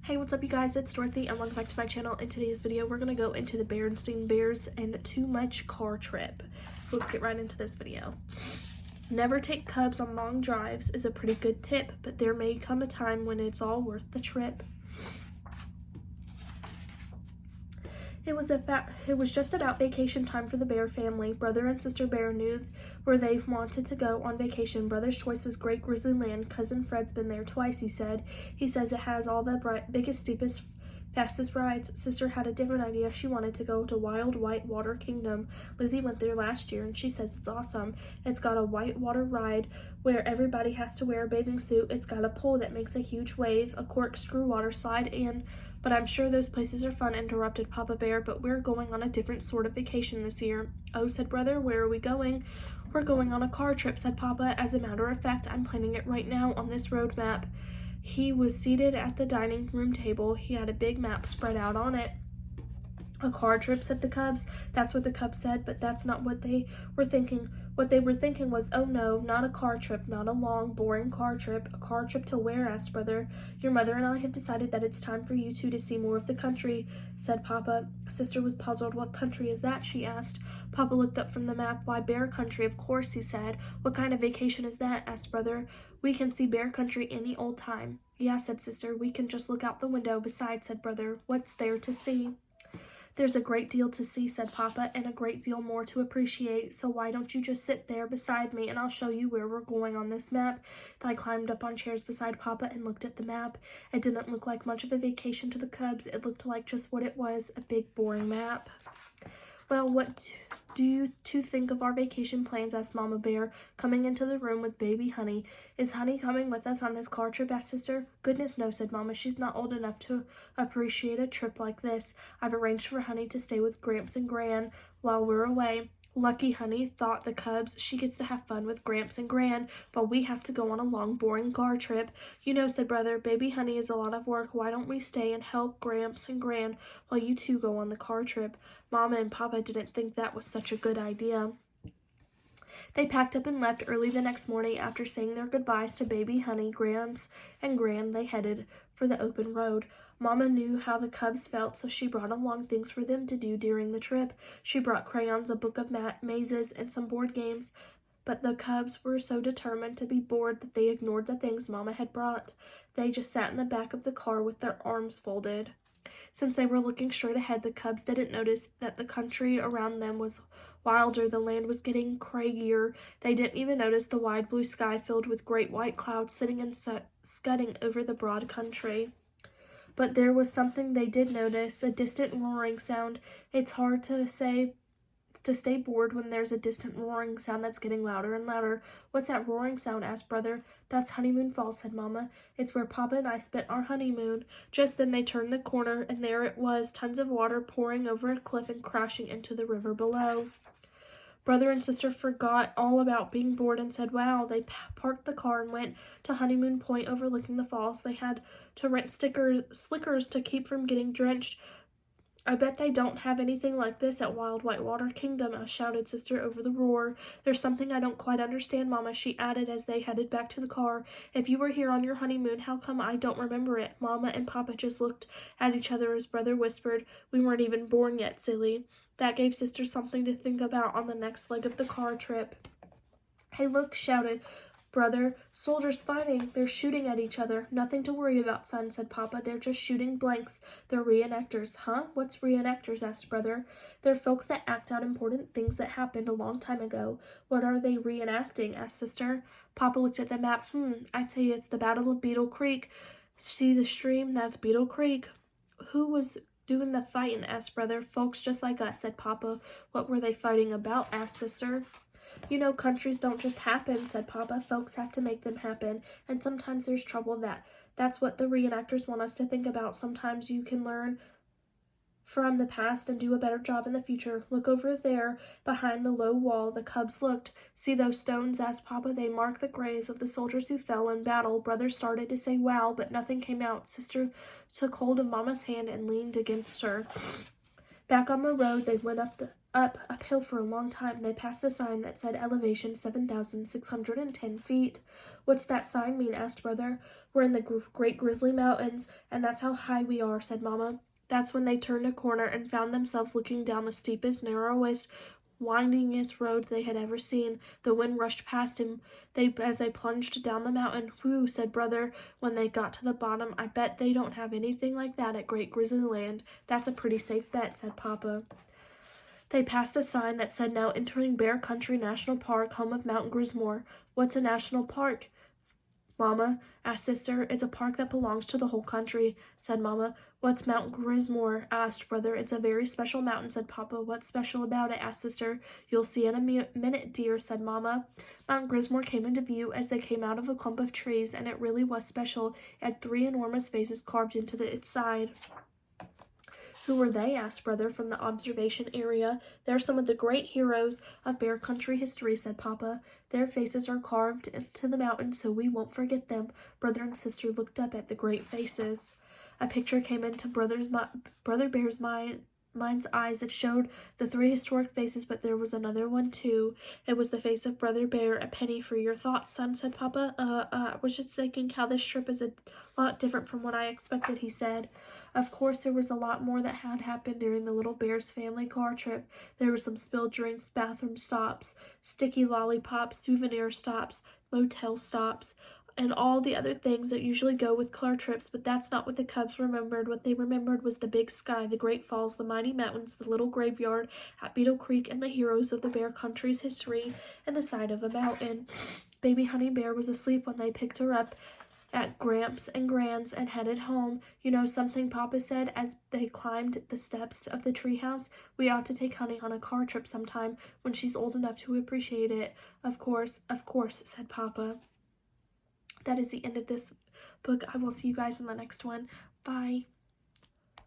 Hey, what's up you guys? It's Dorothy and welcome back to my channel. In today's video, we're going to go into the Beatenstien Bears and Too Much car trip. So let's get right into this video. Never take cubs on long drives is a pretty good tip, but there may come a time when it's all worth the trip. It was just about vacation time for the Bear family. Brother and Sister Bear knew where they wanted to go on vacation. Brother's choice was Great Grizzly Land. Cousin Fred's been there twice, he said. He says it has all the biggest, steepest, fastest rides. Sister had a different idea. She wanted to go to Wild White Water Kingdom. Lizzie went there last year and she says it's awesome. It's got a white water ride where everybody has to wear a bathing suit. It's got a pool that makes a huge wave, a corkscrew water slide, but I'm sure those places are fun, interrupted Papa Bear, but we're going on a different sort of vacation this year. Oh, said Brother, where are we going? We're going on a car trip, said Papa. As a matter of fact, I'm planning it right now on this road map. He was seated at the dining room table. He had a big map spread out on it. A car trip, said the Cubs. That's what the Cubs said, but that's not what they were thinking. What they were thinking was, oh no, not a car trip, not a long, boring car trip. A car trip to where? Asked Brother. Your mother and I have decided that it's time for you two to see more of the country, said Papa. Sister was puzzled. What country is that? She asked. Papa looked up from the map. Why, Bear Country, of course, he said. What kind of vacation is that? Asked Brother. We can see Bear Country any old time. Yeah, said Sister. We can just look out the window. Besides, said Brother, what's there to see? There's a great deal to see, said Papa, and a great deal more to appreciate, so why don't you just sit there beside me and I'll show you where we're going on this map. Then I climbed up on chairs beside Papa and looked at the map. It didn't look like much of a vacation to the Cubs. It looked like just what it was, a big boring map. Well, what do you two think of our vacation plans? Asked Mama Bear, coming into the room with baby Honey. Is Honey coming with us on this car trip? Asked Sister. Goodness no, said Mama. She's not old enough to appreciate a trip like this. I've arranged for Honey to stay with Gramps and Gran while we're away. Lucky Honey, thought the Cubs. She gets to have fun with Gramps and Gran, but we have to go on a long, boring car trip. You know, said Brother, baby Honey is a lot of work. Why don't we stay and help Gramps and Gran while you two go on the car trip? Mama and Papa didn't think that was such a good idea. They packed up and left early the next morning. After saying their goodbyes to baby Honey, Gramps and Gran, they headed for the open road. Mama knew how the Cubs felt, so she brought along things for them to do during the trip. She brought crayons, a book of mazes, and some board games, but the Cubs were so determined to be bored that they ignored the things Mama had brought. They just sat in the back of the car with their arms folded. Since they were looking straight ahead, the Cubs didn't notice that the country around them was wilder. The land was getting craggier. They didn't even notice the wide blue sky filled with great white clouds sitting and scudding over the broad country. But there was something they did notice, a distant roaring sound. It's hard to stay bored when there's a distant roaring sound that's getting louder and louder. What's that roaring sound? Asked Brother. That's Honeymoon Falls, said Mama. It's where Papa and I spent our honeymoon. Just then they turned the corner, and there it was, tons of water pouring over a cliff and crashing into the river below. Brother and Sister forgot all about being bored and said, wow. They parked the car and went to Honeymoon Point overlooking the falls. They had to rent slickers to keep from getting drenched. I bet they don't have anything like this at Wild White Water Kingdom, shouted Sister over the roar. There's something I don't quite understand, Mama, she added as they headed back to the car. If you were here on your honeymoon, how come I don't remember it? Mama and Papa just looked at each other as Brother whispered, we weren't even born yet, silly. That gave Sister something to think about on the next leg of the car trip. Hey, look, shouted Brother. Soldiers fighting. They're shooting at each other. Nothing to worry about, son, said Papa. They're just shooting blanks. They're reenactors. Huh? What's reenactors? Asked Brother. They're folks that act out important things that happened a long time ago. What are they reenacting? Asked Sister. Papa looked at the map. I'd say it's the Battle of Beetle Creek. See the stream? That's Beetle Creek. Who was doing the fighting? Asked Brother. Folks just like us, said Papa. What were they fighting about? Asked Sister. You know, countries don't just happen, said Papa. Folks have to make them happen, and sometimes there's trouble. That's what the reenactors want us to think about. Sometimes you can learn from the past and do a better job in the future. Look over there behind the low wall. The Cubs looked. See those stones? Asked Papa. They mark the graves of the soldiers who fell in battle. Brother started to say wow, but nothing came out. Sister took hold of Mama's hand and leaned against her. Back on the road, they went up uphill for a long time. They passed a sign that said elevation 7,610 feet. What's that sign mean? Asked Brother. We're in the Great Grizzly Mountains, and that's how high we are, said Mama. That's when they turned a corner and found themselves looking down the steepest, narrowest, windingest road they had ever seen. The wind rushed past him as they plunged down the mountain. Whew, said Brother when they got to the bottom. I bet they don't have anything like that at Great Grizzly Land. That's a pretty safe bet, said Papa. They passed a sign that said, now entering Bear Country National Park, home of Mount Grismore. What's a national park? Mama, asked Sister. It's a park that belongs to the whole country, said Mama. What's Mount Grismore? Asked Brother. It's a very special mountain, said Papa. What's special about it? Asked Sister. You'll see in a minute, dear, said Mama. Mount Grismore came into view as they came out of a clump of trees, and it really was special. It had 3 enormous faces carved into its side. Who were they? Asked Brother from the observation area. They're some of the great heroes of Bear Country history, said Papa. Their faces are carved into the mountain so we won't forget them. Brother and Sister looked up at the great faces. A picture came into Brother Bear's mind's eyes. It showed the 3 historic faces, but there was another one too. It was the face of Brother Bear. A penny for your thoughts, son, said Papa. I was just thinking how this trip is a lot different from what I expected, he said. Of course, there was a lot more that had happened during the little Bears family car trip. There were some spilled drinks, bathroom stops, sticky lollipops, souvenir stops, motel stops, and all the other things that usually go with car trips, but that's not what the Cubs remembered. What they remembered was the big sky, the great falls, the mighty mountains, the little graveyard at Beetle Creek, and the heroes of the Bear Country's history, and the side of a mountain. Baby Honey Bear was asleep when they picked her up at Gramps and Gran's and headed home. You know something, Papa said as they climbed the steps of the treehouse? We ought to take Honey on a car trip sometime when she's old enough to appreciate it. Of course, said Papa. That is the end of this book. I will see you guys in the next one. Bye.